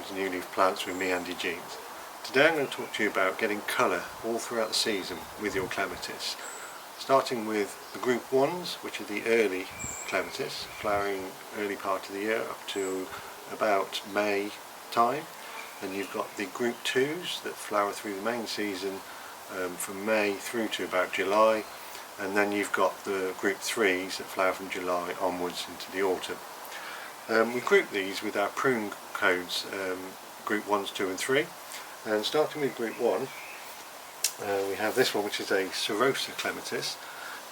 Seeds New Leaf Plants with me, Andy Jeans. Today I'm going to talk to you about getting colour all throughout the season with your Clematis. Starting with the group 1s, which are the early Clematis, flowering early part of the year up to about May time. Then you've got the group 2s that flower through the main season from May through to about July. And then you've got the group 3s that flower from July onwards into the autumn. We group these with our prune codes, group 1s, 2 and 3. And starting with group 1, we have this one, which is a Serosa Clematis.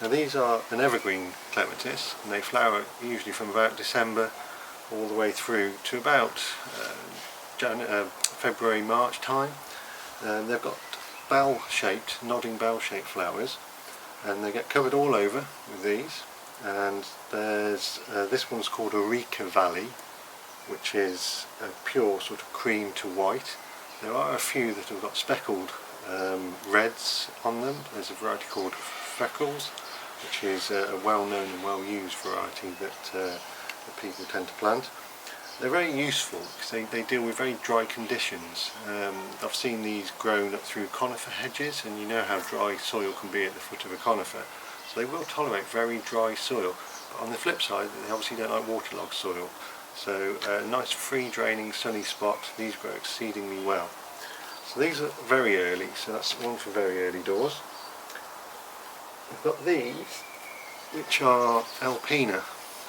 Now these are an evergreen Clematis, and they flower usually from about December all the way through to about February, March time. They've got bell-shaped, nodding bell-shaped flowers, and they get covered all over with these. And there's this one's called Eureka Valley, which is a pure sort of cream to white. There are a few that have got speckled reds on them. There's a variety called Freckles, which is a well-known and well-used variety that people tend to plant. They're very useful because they deal with very dry conditions. I've seen these grown up through conifer hedges, and you know how dry soil can be at the foot of a conifer. So they will tolerate very dry soil. But on the flip side, they obviously don't like waterlogged soil. So a nice free draining sunny spot, these grow exceedingly well. So these are very early, so that's one for very early doors. We've got these, which are Alpina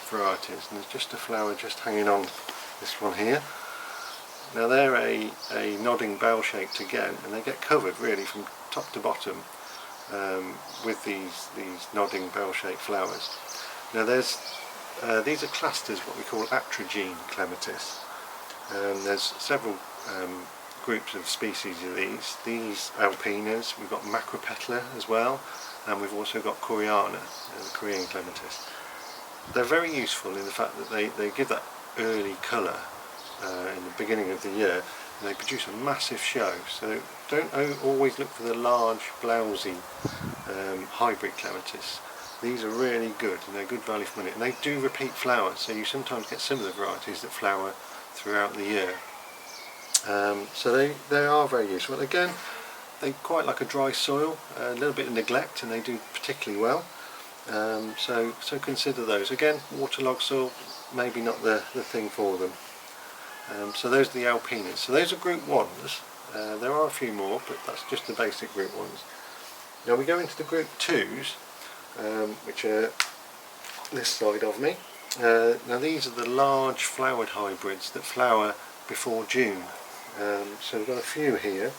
varieties, and there's just a flower just hanging on this one here. Now they're a nodding bell shaped again, and they get covered really from top to bottom with these nodding bell shaped flowers. Now these are classed as what we call atragene Clematis. There's several groups of species of these. These Alpinas, we've got Macropetala as well, and we've also got Koreana, the Korean Clematis. They're very useful in the fact that they give that early colour in the beginning of the year, and they produce a massive show. So don't always look for the large, blousy hybrid Clematis. These are really good, and they're good value for money, and they do repeat flower, so you sometimes get similar varieties that flower throughout the year. So they are very useful. Again, they quite like a dry soil, a little bit of neglect, and they do particularly well. So consider those. Again, waterlogged soil, maybe not the thing for them. So those are the Alpinas. So those are group 1s. There are a few more, but that's just the basic group 1s. Now we go into the group 2s, which are this side of me. Now these are the large flowered hybrids that flower before June. So we've got a few here.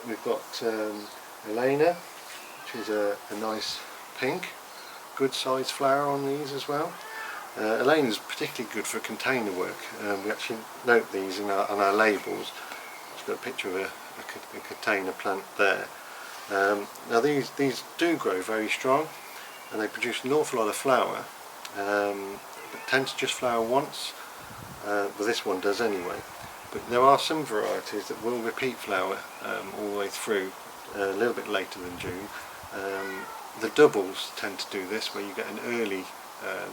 We've got Elena, which is a nice pink, good sized flower on these as well. Elena is particularly good for container work. We actually note these on our labels. It's got a picture of a container plant there. Now these do grow very strong, and they produce an awful lot of flower, but tend to just flower once. Well, this one does anyway. But there are some varieties that will repeat flower all the way through, a little bit later than June. The doubles tend to do this, where you get an early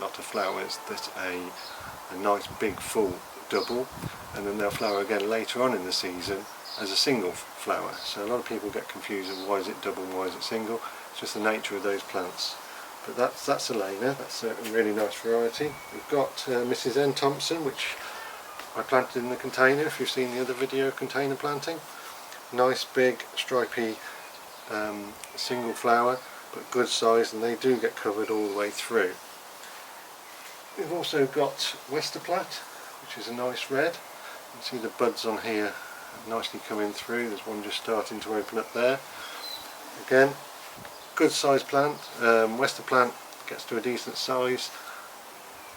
lot of flowers that's a nice big full double, and then they'll flower again later on in the season as a single flower. So a lot of people get confused with why is it double and why is it single. It's just the nature of those plants. But that's Elena, that's a really nice variety. We've got Mrs. N. Thompson, which I planted in the container, if you've seen the other video, container planting. Nice big stripy single flower, but good size, and they do get covered all the way through. We've also got Westerplatte, which is a nice red. You can see the buds on here nicely coming through. There's one just starting to open up there. Again, good sized plant. Westerplatte gets to a decent size,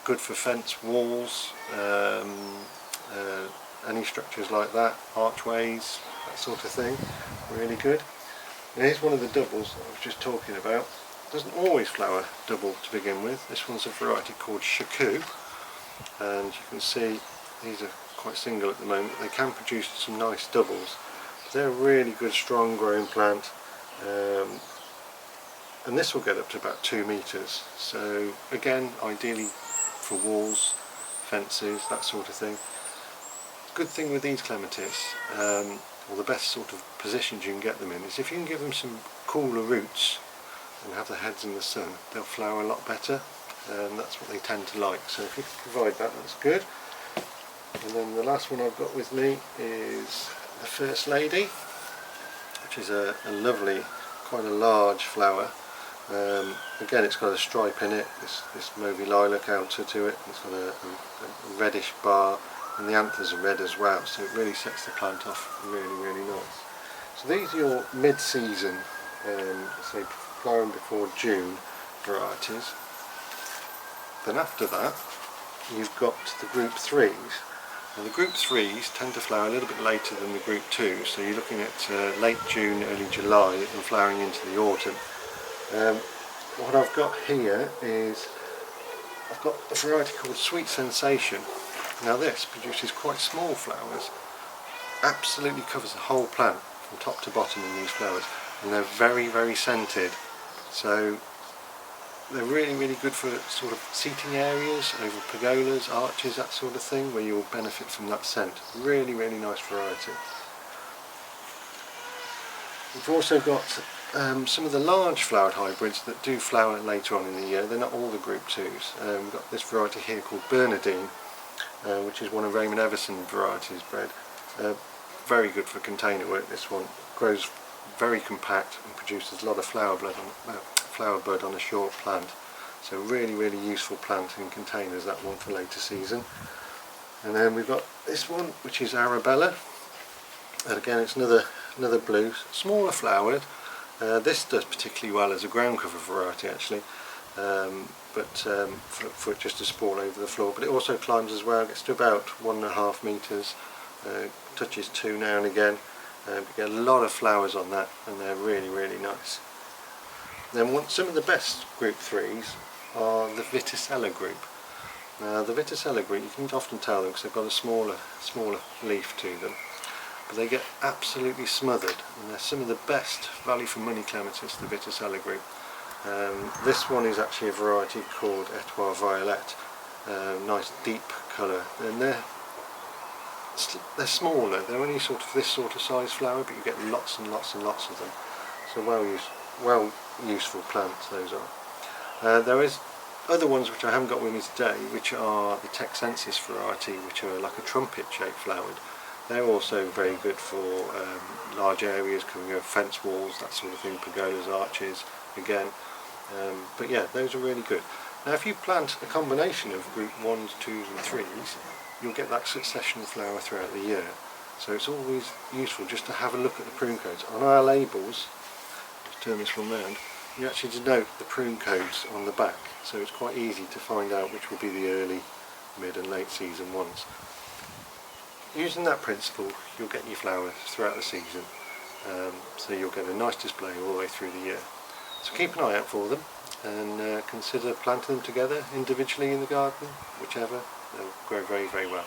good for fence walls, any structures like that, archways, that sort of thing, really good. And here's one of the doubles that I was just talking about. It doesn't always flower double to begin with. This one's a variety called Shaku, and you can see these are quite single at the moment. They can produce some nice doubles, but they're a really good strong growing plant, and this will get up to about 2 metres. So again, ideally for walls, fences, that sort of thing. good thing with these clematis, or the best sort of positions you can get them in, is if you can give them some cooler roots and have the heads in the sun, they'll flower a lot better, and that's what they tend to like. So if you can provide that, that's good. And then the last one I've got with me is the First Lady, which is a lovely, quite a large flower. Again, it's got a stripe in it, this mauvey lilac outer to it. It's got a reddish bar, and the anthers are red as well, so it really sets the plant off really nice. So these are your mid-season, say flowering before June varieties. Then after that, you've got the group 3s. Now the group 3s tend to flower a little bit later than the group 2s, so you're looking at late June, early July, and flowering into the autumn. What I've got here is, I've got a variety called Sweet Sensation. Now this produces quite small flowers, absolutely covers the whole plant from top to bottom in these flowers, and they're very scented. So they're really good for sort of seating areas, over pergolas, arches, that sort of thing, where you'll benefit from that scent. Really nice variety. We've also got some of the large flowered hybrids that do flower later on in the year. They're not all the group 2s. We've got this variety here called Bernardine, which is one of Raymond Everson varieties bred. Very good for container work, this one. Grows very compact and produces a lot of flower bud on a short plant. So really useful plant in containers, that one for later season. And then we've got this one, which is Arabella. And again, it's another blue, smaller flowered. This does particularly well as a ground cover variety actually, for just to sprawl over the floor. But it also climbs as well, gets to about 1.5 metres, touches 2 now and again. You get a lot of flowers on that, and they're really nice. Then some of the best group 3s are the Viticella group. Now the Viticella group, you can often tell them because they've got a smaller leaf to them. But they get absolutely smothered, and they're some of the best value for money clematis, the Viticella group. This one is actually a variety called Etoile Violet, nice deep colour, and they're smaller, they're only sort of this sort of size flower, but you get lots and lots of them. So useful plants those are. There is other ones which I haven't got with me today, which are the Texensis variety, which are like a trumpet shaped flowered. They're also very good for large areas, covering over fence walls, that sort of thing, pergolas, arches, again. But yeah, those are really good. Now if you plant a combination of group 1s, 2s and 3s, you'll get that succession of flower throughout the year. So it's always useful just to have a look at the prune codes. On our labels, let's turn this one round, you actually denote the prune codes on the back, so it's quite easy to find out which will be the early, mid and late season ones. Using that principle, you'll get your flowers throughout the season, so you'll get a nice display all the way through the year. So keep an eye out for them, and consider planting them together individually in the garden, whichever. They'll grow very well.